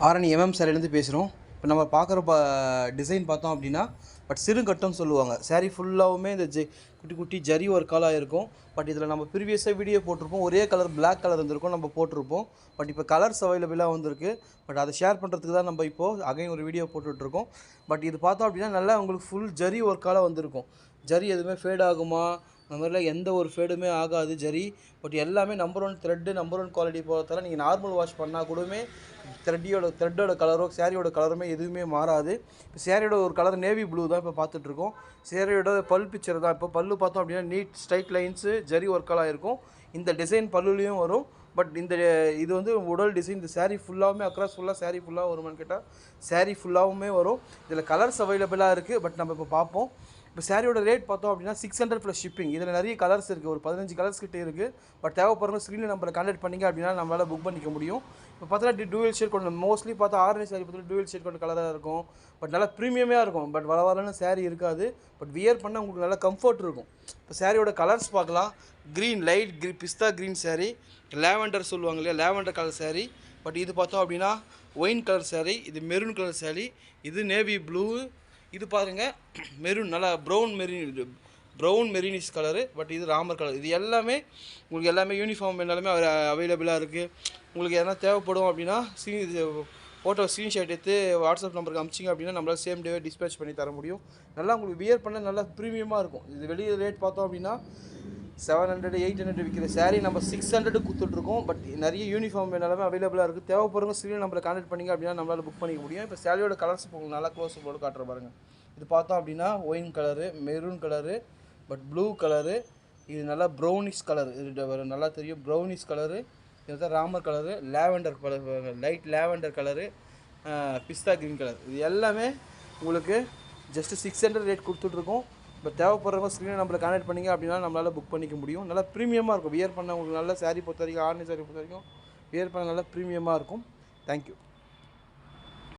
ஆரணி சாரிலேருந்து பேசுகிறோம். இப்போ நம்ம பார்க்குற டிசைன் பார்த்தோம் அப்படின்னா சிறுங்கட்டம்னு சொல்லுவாங்க. சாரீ ஃபுல்லாகவுமே இந்த குட்டி குட்டி ஜரி ஒர்க்காலாக இருக்கும். பட் இதில் நம்ம ப்ரீவியஸாக வீடியோ போட்டிருப்போம். ஒரே கலர் பிளாக் கலர் இருந்திருக்கும், நம்ம போட்டிருப்போம். பட் இப்போ கலர்ஸ் அவைலபிளாக வந்திருக்கு. பட் அதை ஷேர் பண்ணுறதுக்கு தான் நம்ம இப்போது அகைன் ஒரு வீடியோ போட்டுட்ருக்கோம். பட் இது பார்த்தோம் அப்படின்னா நல்லா உங்களுக்கு ஃபுல் ஜரி ஒர்க்கால் வந்திருக்கும். ஜரி எதுவுமே ஃபேட் ஆகுமா அந்த மாதிரிலாம் எந்த ஒரு ஃபேடுமே ஆகாது ஜரி. பட் எல்லாமே நம்பர் 1 த்ரெட்டு, நம்பர் 1 குவாலிட்டி போகிறதால நீங்கள் நார்மல் வாஷ் பண்ணால் கூடவே த்ரெட்டோட கலரோ சாரியோட கலருமே எதுவுமே மாறாது. இப்போ சாரியோட ஒரு கலர் நேவி ப்ளூ தான் இப்போ பார்த்துட்ருக்கோம். சாரியோட பல் பிக்சர் தான். இப்போ பல்லு பார்த்தோம் அப்படின்னா நீட் ஸ்ட்ரைட் லைன்ஸு ஜரி ஒர்க்கெல்லாம் இருக்கும். இந்த டிசைன் பல்லுலேயும் வரும். பட் இது வந்து உடல் டிசைன். இந்த சாரீ ஃபுல்லாகவுமே அக்ராஸ் ஃபுல்லாக சாரீ ஃபுல்லாக வருமானு கேட்டால் சாரீ ஃபுல்லாகவுமே வரும். இதில் கலர்ஸ் அவைலபிளாக இருக்குது. பட் நம்ம இப்போ பார்ப்போம். இப்போ சாரியோட ரேட் பார்த்தோம் அப்படின்னா 600 ப்ளஸ் ஷிப்பிங். இதில் நிறைய கலர்ஸ் இருக்குது, ஒரு 15 கலர்ஸ் கிட்டே இருக்குது. பட் தேவைப்படுறவங்க ஸ்க்ரீனில் நம்பரை கான்டாக்ட் பண்ணிங்க அப்படின்னா நம்மளால் புக் பண்ணிக்க முடியும். இப்போ பார்த்தா டூவல் ஷேட் கொண்டு மோஸ்ட்லி பார்த்தா ஆரணி சாரி பார்த்தா டூவல் ஷேட் கொண்ட கலராக இருக்கும். பட் நல்லா ப்ரீமியமாக இருக்கும். பட் வரன்னு சாரீ இருக்காது. பட் வியர் பண்ணால் உங்களுக்கு நல்லா கம்ஃபர்ட் இருக்கும். இப்போ சாரியோட கலர்ஸ் பார்க்கலாம். க்ரீன், லைட் பிஸ்தா க்ரீன் சாரீ, லேவெண்டர் சொல்லுவாங்க இல்லையா, லேவெண்டர் கலர் சாரீ. பட் இது பார்த்தோம் அப்படின்னா ஒயின் கலர் சாரீ, இது மெரூன் கலர் சாரீ, இது நேவி ப்ளூ, இது பாருங்கள் மெரூன், நல்லா ப்ரௌன் மெரீனிஷ் கலரு. பட் இது ராமர் கலர். இது எல்லாமே உங்களுக்கு எல்லாமே யூனிஃபார்ம் எல்லாமே அவைலபிளாக இருக்குது. உங்களுக்கு எதனா தேவைப்படும் அப்படின்னா ஃபோட்டோ ஸ்க்ரீன்ஷாட் எடுத்து வாட்ஸ்அப் நம்பருக்கு அனுப்பிச்சிங்க அப்படின்னா நம்மளால் சேம் டேவே டிஸ்பேச் பண்ணி தர முடியும். நல்லா உங்களுக்கு வியர் பண்ண நல்லா ப்ரீமியமாக இருக்கும். இது வெளியே ரேட் பார்த்தோம் அப்படின்னா 700, 800 விற்கிற சாரீ நம்ம 600 கொடுத்துட்ருக்கோம். பட் நிறைய யூனிஃபார்ம் எல்லாமே அவைலபிளாக இருக்குது. தேவைப்படுறவங்க ஸ்க்ரீன் நம்பரை கான்டாக்ட் பண்ணிங்க அப்படின்னா நம்மளால் புக் பண்ணிக்க முடியும். இப்போ சாரியோட கலர்ஸ் உங்களுக்கு நல்லா க்ளோஸ் போட்டு காட்டுற பாருங்கள். இது பார்த்தோம் அப்படின்னா wine colour, maroon colour, but blue colour, இது நல்லா ப்ரௌனிஷ் கலர். இது நல்லா தெரியும் ப்ரௌனிஷ் கலரு. இது தான் Ramar colour, lavender colour, light lavender colour, pista green colour. இது எல்லாமே உங்களுக்கு ஜஸ்ட்டு 600 ரேட் கொடுத்துட்ருக்கோம். இப்போ தேவைப்படுறவங்க ஸ்க்ரீனை நம்மளை கான்டாக்ட் பண்ணிங்க அப்படின்னா நம்மளால் புக் பண்ணிக்க முடியும். நல்லா ப்ரீமியமாக இருக்கும். வியர் பண்ண உங்களுக்கு நல்ல சாரீ பொறுத்த வரைக்கும், ஆர்னி சாரீ பொறுத்த வரைக்கும் வியர் பண்ண நல்லா ப்ரீமியமாக இருக்கும். தேங்க்யூ.